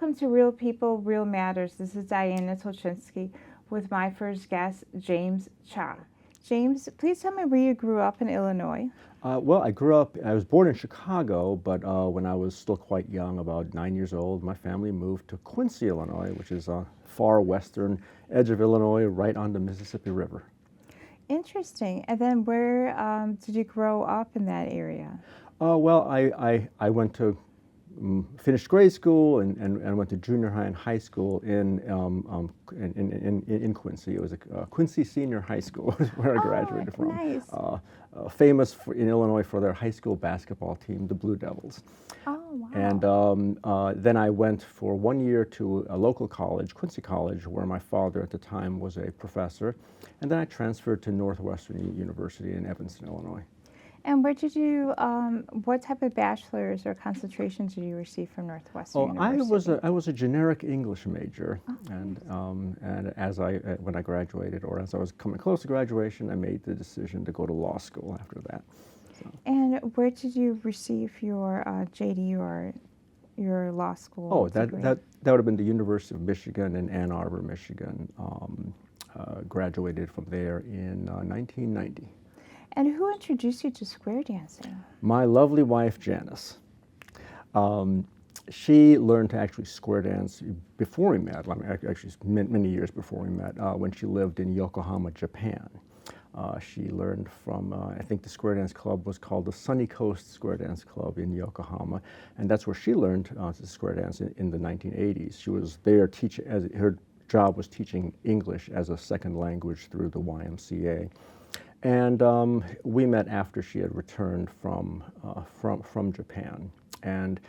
welcome to Real People, Real Matters. This is Diana Tulchinsky with my first guest, James Cha. James, please tell me where you grew up in Illinois. I was born in Chicago, but when I was still quite young, about 9 years old, my family moved to Quincy, Illinois, which is a far western edge of Illinois, right on the Mississippi River. Interesting. And then where did you grow up in that area? I went to finished grade school and went to junior high and high school in Quincy. It was a Quincy Senior High School where I graduated from. Nice. Famous in Illinois for their high school basketball team, the Blue Devils. Oh, wow. And then I went for 1 year to a local college, Quincy College, where my father at the time was a professor. And then I transferred to Northwestern University in Evanston, Illinois. And where did you, what type of bachelor's or concentration did you receive from Northwestern University? I was a generic English major, Oh, and nice. when I graduated, or as I was coming close to graduation, I made the decision to go to law school after that. So. And where did you receive your JD or your law school degree? That would have been the University of Michigan in Ann Arbor, Michigan. Graduated from there in 1990. And who introduced you to square dancing? My lovely wife, Janice. She learned to actually square dance before we met, actually many years before we met, when she lived in Yokohama, Japan. She learned from, I think the square dance club was called the Sunny Coast Square Dance Club in Yokohama, and that's where she learned to square dance in the 1980s. She was there teaching, her job was teaching English as a second language through the YMCA. And we met after she had returned from Japan. And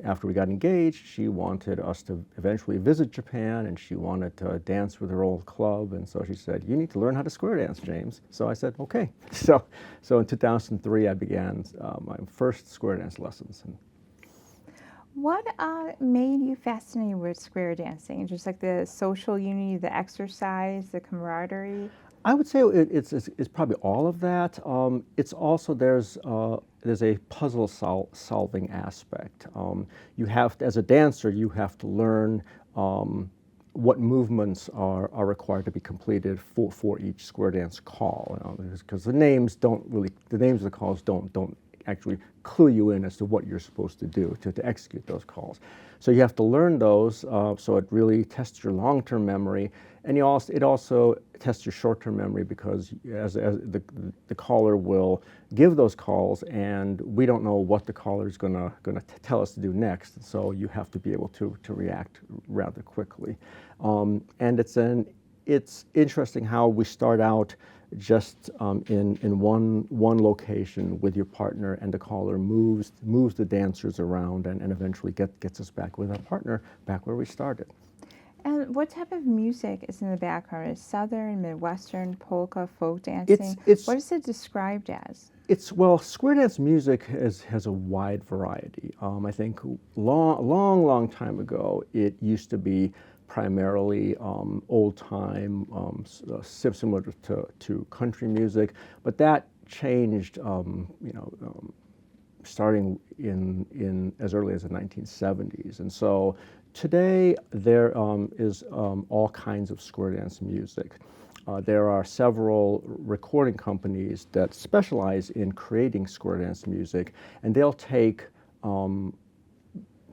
after we got engaged, she wanted us to eventually visit Japan, and she wanted to dance with her old club. And so she said, "You need to learn how to square dance, James." So I said, "Okay." So in 2003, I began my first square dance lessons. What made you fascinated with square dancing? Just like the social unity, the exercise, the camaraderie? I would say it's probably all of that. It's also there's a puzzle solving aspect. You have to, as a dancer, you have to learn what movements are required to be completed for each square dance call, because the names of the calls don't actually clue you in as to what you're supposed to do to execute those calls. So you have to learn those, so it really tests your long-term memory, and it also tests your short-term memory, because as the caller will give those calls, and we don't know what the caller is gonna tell us to do next, so you have to be able to react rather quickly. And it's interesting how we start out just in one location with your partner, and the caller moves the dancers around and eventually gets us back with our partner back where we started. And what type of music is in the background? Is Southern, Midwestern, polka, folk dancing? What is it described as? Square dance music has a wide variety. I think long time ago, it used to be primarily old time, similar to country music, but that changed, starting in as early as the 1970s, and so today there is all kinds of square dance music. There are several recording companies that specialize in creating square dance music, and they'll take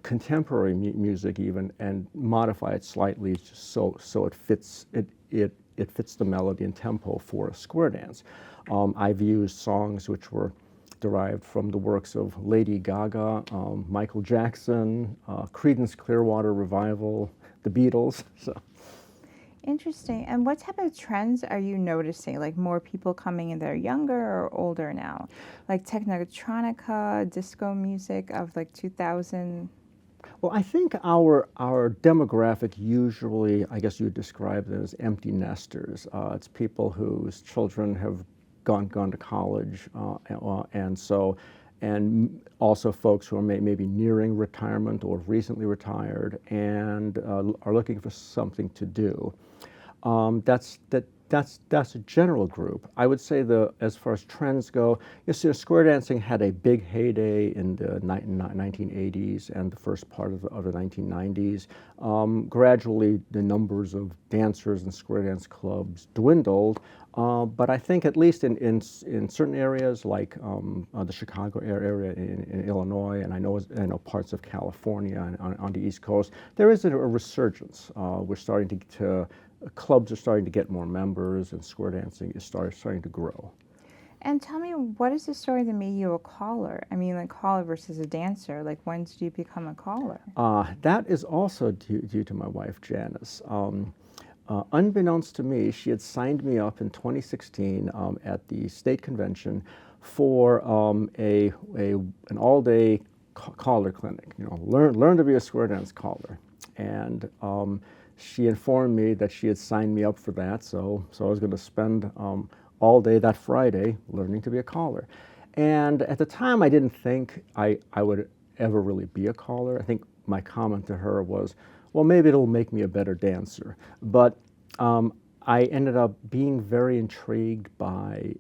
contemporary music even and modify it slightly so it fits the melody and tempo for a square dance. I've used songs which were derived from the works of Lady Gaga, Michael Jackson, Creedence Clearwater Revival, the Beatles. So. Interesting. And what type of trends are you noticing? Like more people coming in that are younger or older now? Like technotronica, disco music of like 2000? Well, I think our demographic usually, I guess you would describe them as empty nesters. It's people whose children have gone to college, and also folks who are maybe nearing retirement or recently retired and are looking for something to do. that's a general group. I would say as far as trends go, you see, square dancing had a big heyday in the 1980s and the first part of the 1990s. Gradually, the numbers of dancers in square dance clubs dwindled. But I think at least in certain areas like the Chicago area in Illinois, and I know parts of California and on the East Coast, there is a resurgence. We're starting to clubs are starting to get more members, and square dancing is starting to grow. And tell me, what is the story that made you a caller? I mean, like caller versus a dancer. Like, when did you become a caller? That is also due to my wife, Janice. Unbeknownst to me, she had signed me up in 2016 at the state convention for an all-day caller clinic. You know, learn to be a square dance caller, and she informed me that she had signed me up for that. So I was going to spend all day that Friday learning to be a caller. And at the time, I didn't think I would ever really be a caller. I think my comment to her was, well, maybe it'll make me a better dancer. But I ended up being very intrigued by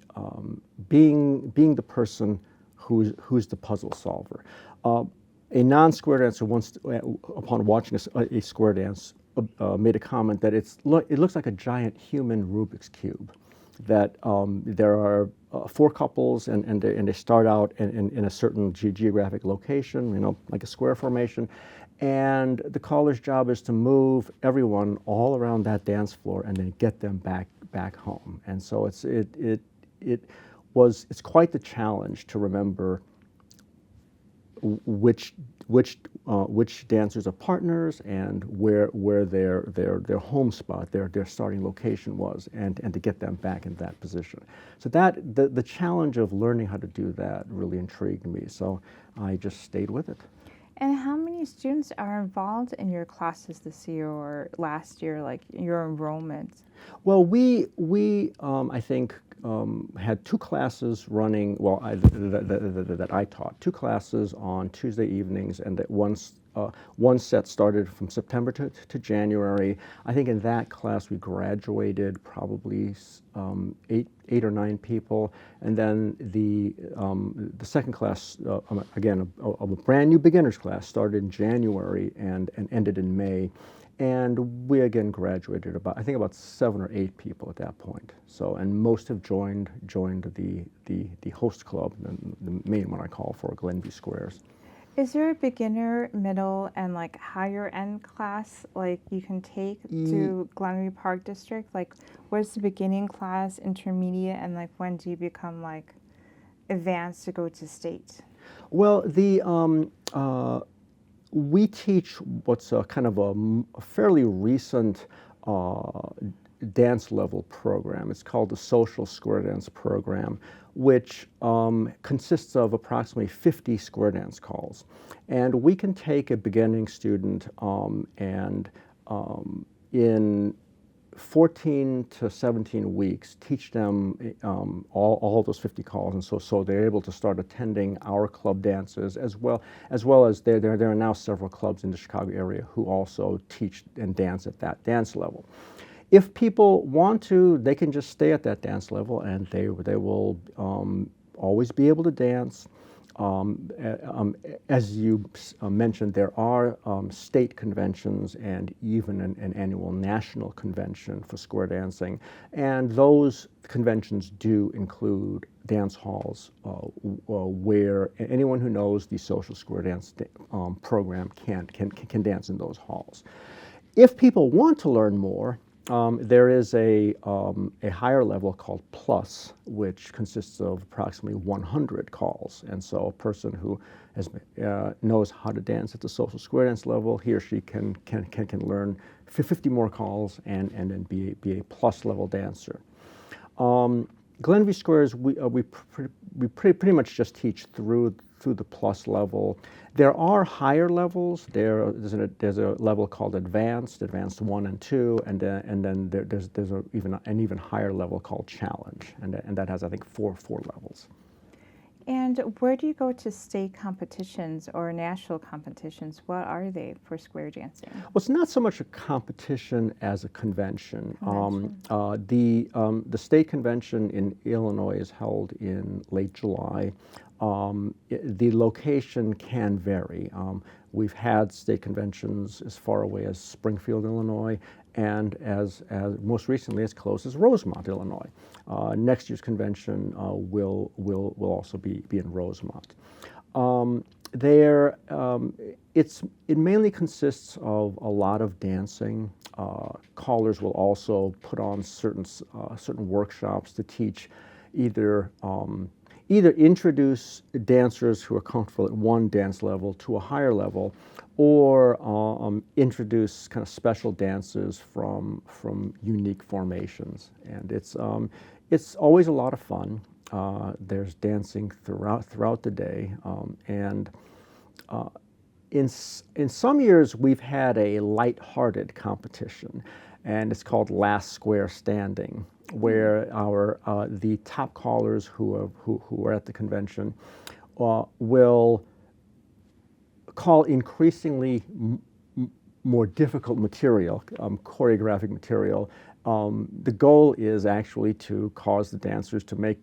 being the person who's the puzzle solver. A non-square dancer once, upon watching a square dance, made a comment that it looks like a giant human Rubik's Cube. That there are 4 couples and they start out in a certain geographic location, you know, like a square formation, and the caller's job is to move everyone all around that dance floor and then get them back home. And so it's quite the challenge to remember which dancers are partners and where their home spot, their starting location was, and to get them back in that position. So that the challenge of learning how to do that really intrigued me. So I just stayed with it. And how many students are involved in your classes this year or last year, like your enrollment? Well, we I think had 2 classes running. Well, that I taught 2 classes on Tuesday evenings, and that one set started from September to January. I think in that class we graduated probably 8 or 9 people, and then the second class, again, a brand new beginners class, started in January and ended in May. And we again graduated about 7 or 8 people at that point. So, and most have joined the host club, the main one I call for, Glenview Squares. Is there a beginner, middle, and like higher end class like you can take to Glenview Park District? Like, what's the beginning class, intermediate, and like when do you become like advanced to go to state? Well, we teach what's kind of a fairly recent dance level program. It's called the Social Square Dance Program, which consists of approximately 50 square dance calls. And we can take a beginning student and in 14 to 17 weeks, teach them all of those 50 calls, and so they're able to start attending our club dances as well as there are now several clubs in the Chicago area who also teach and dance at that dance level. If people want to, they can just stay at that dance level, and they will always be able to dance. As you mentioned, there are state conventions and even an annual national convention for square dancing, and those conventions do include dance halls where anyone who knows the social square dance program can dance in those halls. If people want to learn more, there is a higher level called Plus, which consists of approximately 100 calls. And so a person who knows how to dance at the social square dance level, he or she can learn 50 more calls and then be a Plus level dancer. Glenview Squares, we pretty much just teach through the Plus level. There are higher levels. There's a level called Advanced 1 and 2, and then there's an even higher level called Challenge, and that has, I think, four levels. And where do you go to state competitions or national competitions? What are they for square dancing? Well, it's not so much a competition as a convention. The state convention in Illinois is held in late July. The location can vary. We've had state conventions as far away as Springfield, Illinois, and as most recently as close as Rosemont, Illinois. Next year's convention will also be in Rosemont. There, it mainly consists of a lot of dancing. Callers will also put on certain workshops to teach either introduce dancers who are comfortable at one dance level to a higher level, or introduce kind of special dances from unique formations. And it's always a lot of fun. There's dancing throughout the day, and in some years we've had a light-hearted competition, and it's called Last Square Standing, where the top callers who are at the convention will call increasingly more difficult material, choreographic material. The goal is actually to cause the dancers to make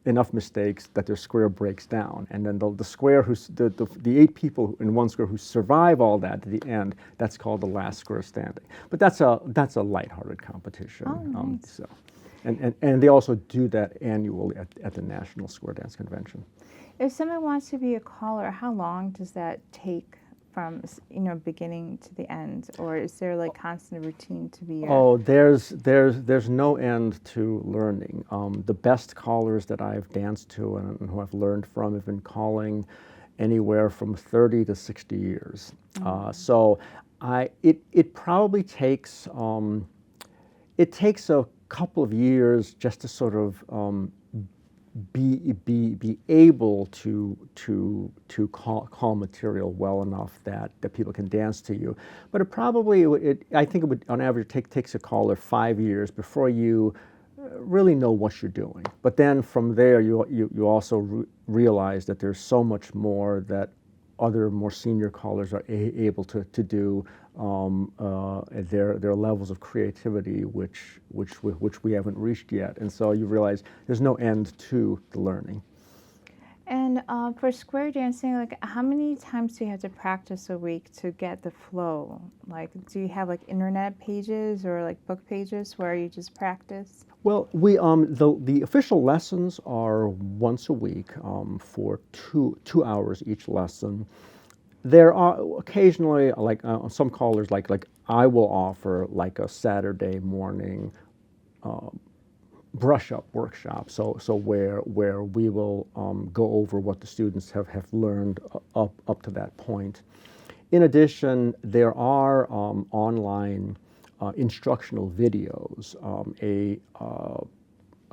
enough mistakes that their square breaks down, and then the square the 8 people in one square who survive all that to the end, that's called the last square standing. But that's a lighthearted competition. Oh, nice. And they also do that annually at the National Square Dance Convention. If someone wants to be a caller, how long does that take from beginning to the end, or is there like constant routine to be? There's no end to learning. The best callers that I've danced to and who I've learned from have been calling anywhere from 30 to 60 years. So it probably takes a couple of years just to sort of be able to call material well enough that people can dance to you. But I think it would on average takes a caller 5 years before you really know what you're doing. But then from there you also realize that there's so much more that other more senior callers are able to do. Their levels of creativity which we haven't reached yet, and so you realize there's no end to the learning. And for square dancing, like how many times do you have to practice a week to get the flow? Like, do you have like internet pages or like book pages where you just practice? Well, we the official lessons are once a week for 2 hours each lesson. There are occasionally, like some callers, like I will offer like a Saturday morning brush-up workshop. So where we will go over what the students have learned up to that point. In addition, there are online instructional videos.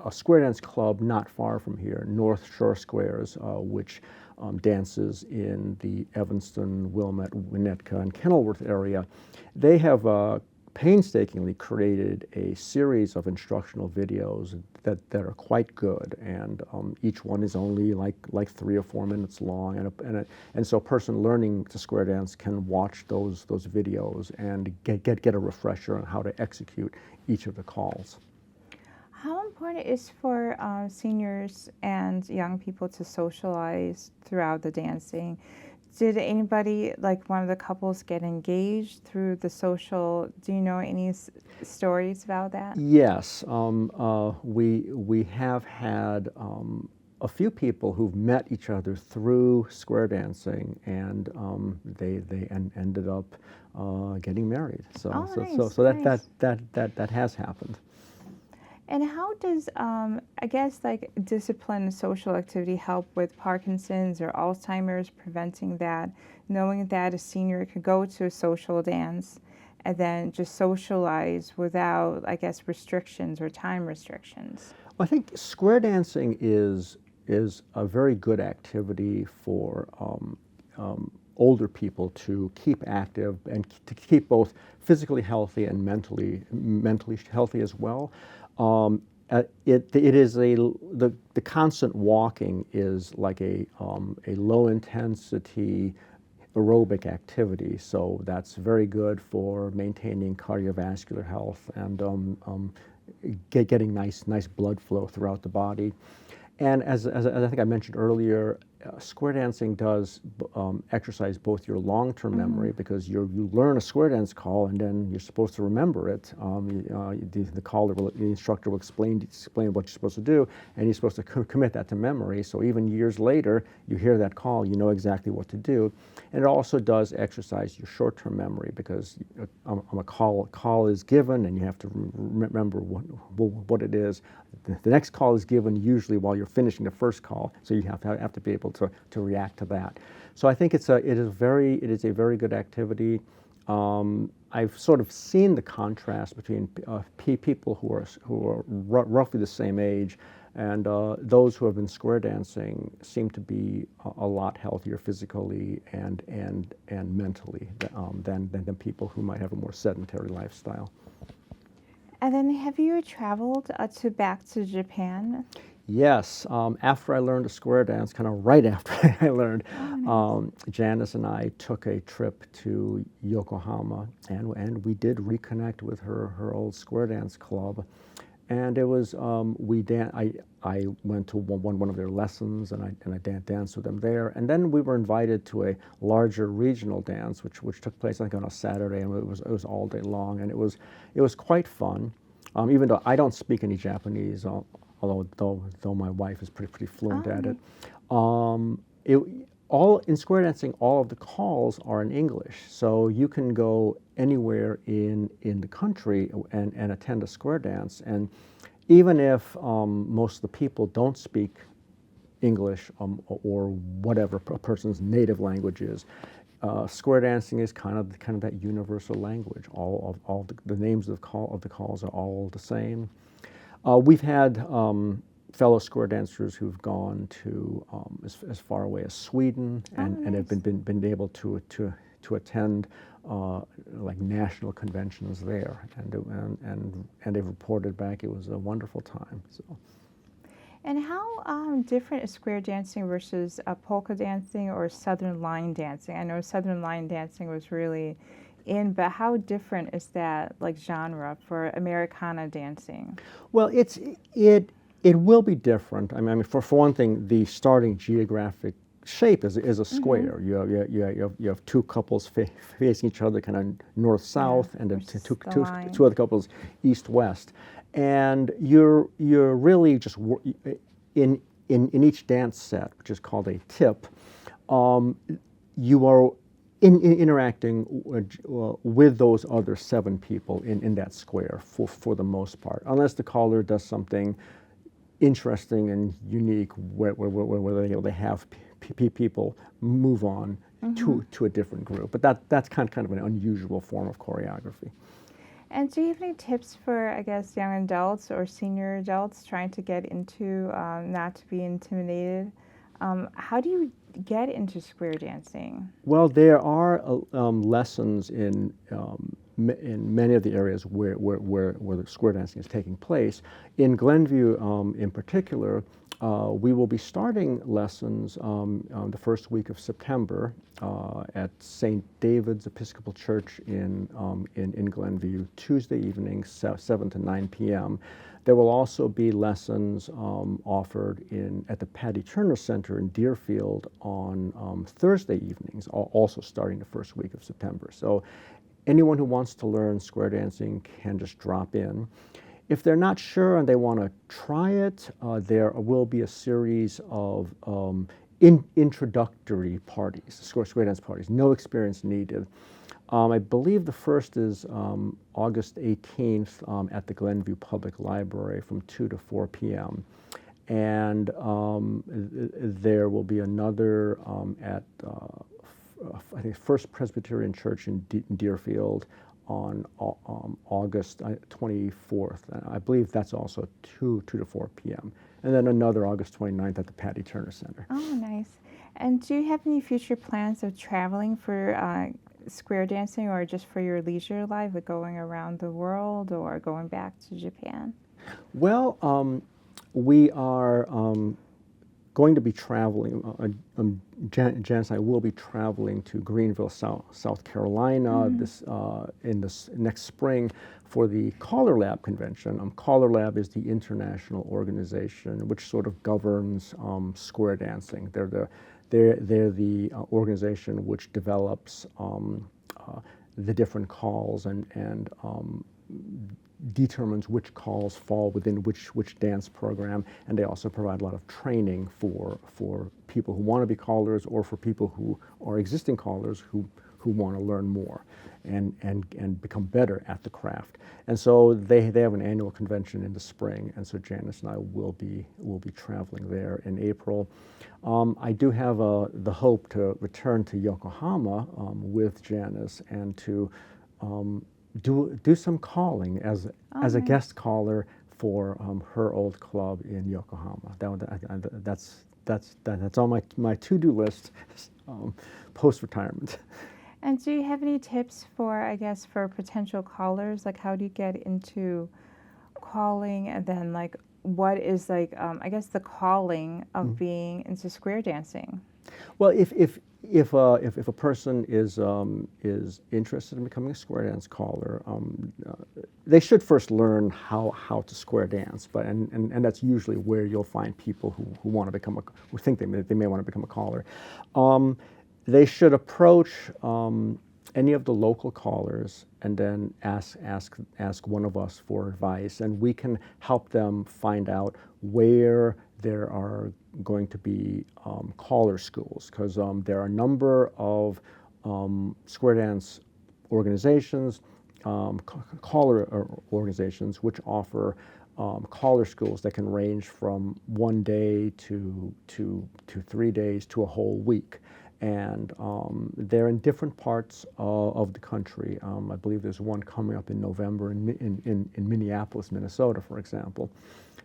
A square dance club not far from here, North Shore Squares, which dances in the Evanston, Wilmette, Winnetka, and Kenilworth area, they have painstakingly created a series of instructional videos that are quite good, and each one is only like 3 or 4 minutes long, and so a person learning to square dance can watch those videos and get a refresher on how to execute each of the calls. How important is for seniors and young people to socialize throughout the dancing? Did anybody, like one of the couples, get engaged through the social? Do you know any stories about that? Yes, we have had a few people who've met each other through square dancing, and they ended up getting married. So Nice. that has happened. And how does, I guess, like discipline and social activity help with Parkinson's or Alzheimer's, preventing that, knowing that a senior could go to a social dance and then just socialize without, I guess, restrictions or time restrictions? Well, I think square dancing is a very good activity for older people to keep active and to keep both physically healthy and mentally healthy as well. it is the constant walking is like a low intensity aerobic activity, so that's very good for maintaining cardiovascular health and getting nice blood flow throughout the body. And as I think I mentioned earlier, square dancing does exercise both your long-term memory, because you learn a square dance call and then you're supposed to remember it. The instructor will explain what you're supposed to do, and you're supposed to commit that to memory. So even years later, you hear that call, you know exactly what to do. And it also does exercise your short-term memory, because a call is given and you have to remember what it is. The next call is given usually while you're finishing the first call, so you have to be able to react to that. So I think it is a very good activity. I've sort of seen the contrast between people who are roughly the same age, and those who have been square dancing seem to be a lot healthier physically and mentally than people who might have a more sedentary lifestyle. And then have you traveled back to Japan? Yes, after I learned to square dance, kind of right after I learned, Janice and I took a trip to Yokohama, and we did reconnect with her old square dance club, and it was I went to one of their lessons, and I danced with them there, and then we were invited to a larger regional dance, which took place I think on a Saturday, and it was all day long, and it was quite fun, even though I don't speak any Japanese. Although my wife is pretty fluent at it. All in square dancing, all of the calls are in English, so you can go anywhere in the country and attend a square dance. And even if most of the people don't speak English or whatever a person's native language is, square dancing is kind of that universal language. All the names of the calls are all the same. We've had fellow square dancers who've gone to as far away as Sweden, and have been able to attend like national conventions there, and they've reported back it was a wonderful time. So. And how different is square dancing versus polka dancing or Southern line dancing? I know Southern line dancing was really but how different is that genre for Americana dancing? Well, it will be different. I mean, for one thing, the starting geographic shape is a square. You have two couples facing each other, kind of north-south, and then two other couples east-west, and you're really just in each dance set, which is called a tip. You are interacting with those other 7 people in that square for the most part, unless the caller does something interesting and unique where they have people move on to a different group. But that's kind of an unusual form of choreography. And do you have any tips for, I guess, young adults or senior adults trying to get into, not to be intimidated? How do you get into square dancing? Well, there are lessons in many of the areas where the square dancing is taking place. In Glenview, in particular, we will be starting lessons the first week of September at St. David's Episcopal Church in Glenview, Tuesday evenings, 7 to 9 p.m. There will also be lessons offered at the Patty Turner Center in Deerfield on Thursday evenings, also starting the first week of September. So anyone who wants to learn square dancing can just drop in. If they're not sure and they want to try it, there will be a series of introductory parties, square dance parties, no experience needed. I believe the first is August 18th at the Glenview Public Library from 2 to 4 p.m. And there will be another at, I think, First Presbyterian Church in Deerfield on August 24th. I believe that's also 2 to 4 p.m. And then another August 29th at the Patty Turner Center. Oh, nice. And do you have any future plans of traveling for square dancing, or just for your leisure life, like going around the world or going back to Japan? Well, we are going to be traveling. Janice and I will be traveling to Greenville, South Carolina, in this next spring for the Caller Lab convention. Caller Lab is the international organization which sort of governs square dancing. They're the organization which develops the different calls and determines which calls fall within which dance program, and they also provide a lot of training for people who want to be callers or for people who are existing callers who want to learn more and become better at the craft. And so they have an annual convention in the spring, and so Janice and I will be traveling there in April. I do have the hope to return to Yokohama with Janice and to do some calling as a nice. guest caller for her old club in Yokohama. That's on my to-do list post-retirement. And do you have any tips for, I guess, for potential callers? Like, how do you get into calling, and then like, what is like, I guess, the calling of being into square dancing? Well, if a person is interested in becoming a square dance caller, they should first learn how to square dance. But and that's usually where you'll find people who want to become who think they may want to become a caller. They should approach any of the local callers and then ask one of us for advice, and we can help them find out where there are going to be caller schools, because there are a number of square dance organizations, caller organizations, which offer caller schools that can range from 1 day to 3 days to a whole week. And they're in different parts of the country. I believe there's one coming up in November in Minneapolis, Minnesota, for example.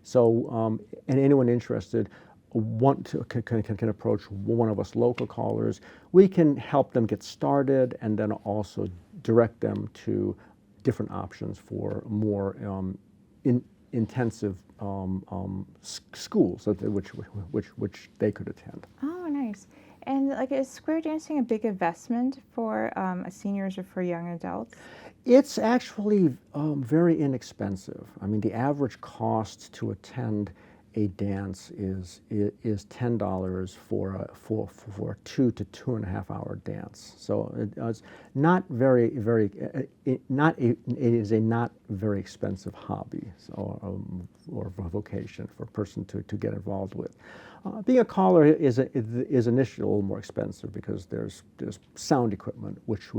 So, and anyone interested can approach one of us local callers. We can help them get started and then also direct them to different options for more intensive schools which they could attend. Oh, nice. And like, is square dancing a big investment for seniors or for young adults? It's actually very inexpensive. I mean, the average cost to attend a dance is $10 for a 2 to 2.5 hour dance. So it's not it is a not very expensive hobby, or vocation for a person to get involved with. Being a caller is initially a little more expensive because there's sound equipment which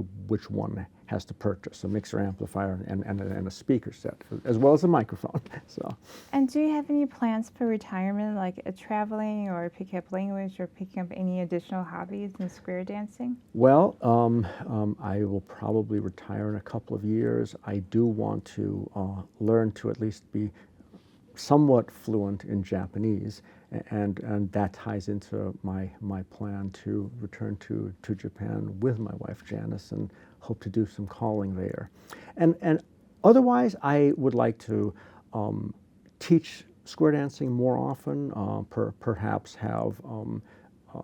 one has to purchase, a mixer amplifier and a speaker set, as well as a microphone. So. And do you have any plans for retirement, like traveling or picking up language or picking up any additional hobbies in square dancing? Well, I will probably retire in a couple of years. I do want to learn to at least be somewhat fluent in Japanese, and that ties into my plan to return to Japan with my wife Janice and hope to do some calling there. And otherwise, I would like to teach square dancing more often, perhaps have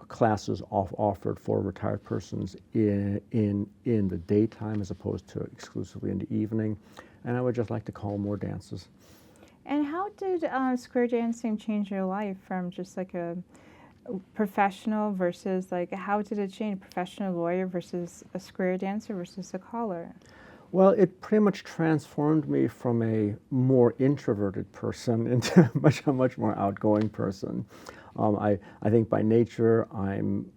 classes offered for retired persons in the daytime as opposed to exclusively in the evening. And I would just like to call more dances. And how did square dancing change your life from just like a professional versus like, how did it change, professional lawyer versus a square dancer versus a caller? Well, it pretty much transformed me from a more introverted person into a much more outgoing person. I think by nature I'm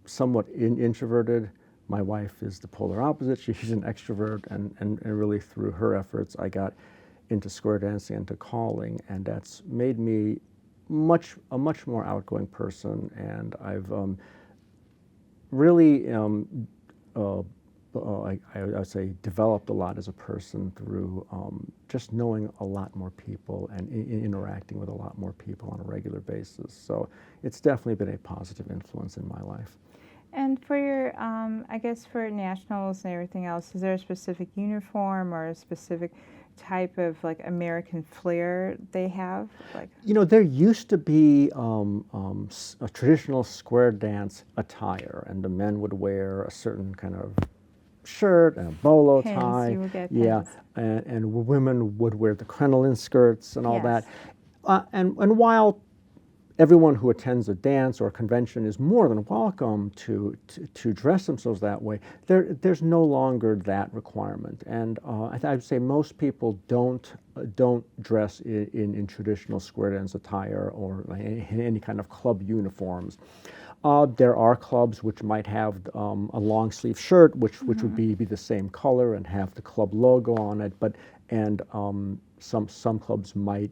somewhat introverted. My wife is the polar opposite. She's an extrovert, and really through her efforts I got into square dancing and to calling, and that's made me a much more outgoing person, and I've really I would say developed a lot as a person through just knowing a lot more people and interacting with a lot more people on a regular basis. So it's definitely been a positive influence in my life. And for your, I guess for nationals and everything else, is there a specific uniform or a specific type of like American flair they have? Like, You know, there used to be a traditional square dance attire, and the men would wear a certain kind of shirt and a bolo pins, tie. you will get Yeah, pins. and women would wear the crinoline skirts and all that. Yes. And while everyone who attends a dance or a convention is more than welcome to dress themselves that way, there's no longer that requirement. And I'd say most people don't dress in traditional square dance attire or in any kind of club uniforms. There are clubs which might have a long sleeve shirt, which would be the same color and have the club logo on it. Some clubs might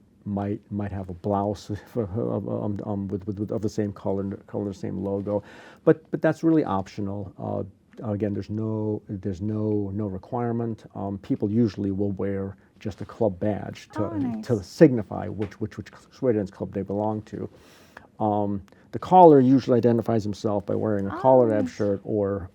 have a blouse of the same color, same logo, but that's really optional. Again, there's no requirement. People usually will wear just a club badge Oh, nice. to signify which square dance club they belong to. The caller usually identifies himself by wearing a Oh, Collar Lab nice. shirt or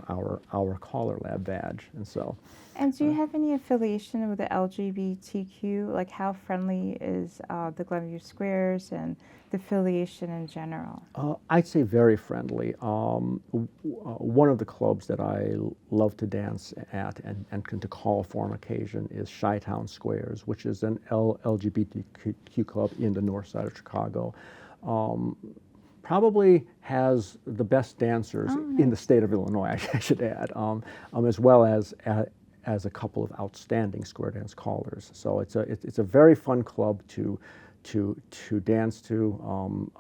our Collar Lab badge, and so. And do you have any affiliation with the LGBTQ? Like, how friendly is the Glenview Squares and the affiliation in general? I'd say very friendly. One of the clubs that I love to dance at and to call for on occasion is Chi-Town Squares, which is an LGBTQ club in the north side of Chicago. Probably has the best dancers in the state of Illinois, I should add, as well as a couple of outstanding square dance callers. So it's a very fun club to dance to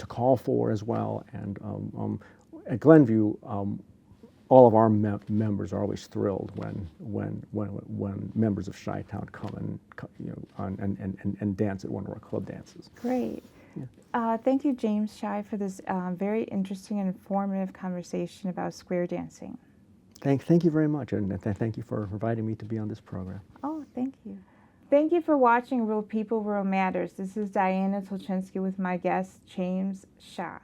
call for as well. And at Glenview, all of our members are always thrilled when members of Chi-Town come and dance at one of our club dances. Great. Thank you, James Shai, for this very interesting and informative conversation about square dancing. Thank you very much, and thank you for inviting me to be on this program. Oh, thank you. Thank you for watching Real People, Real Matters. This is Diana Tulchinsky with my guest, James Shai.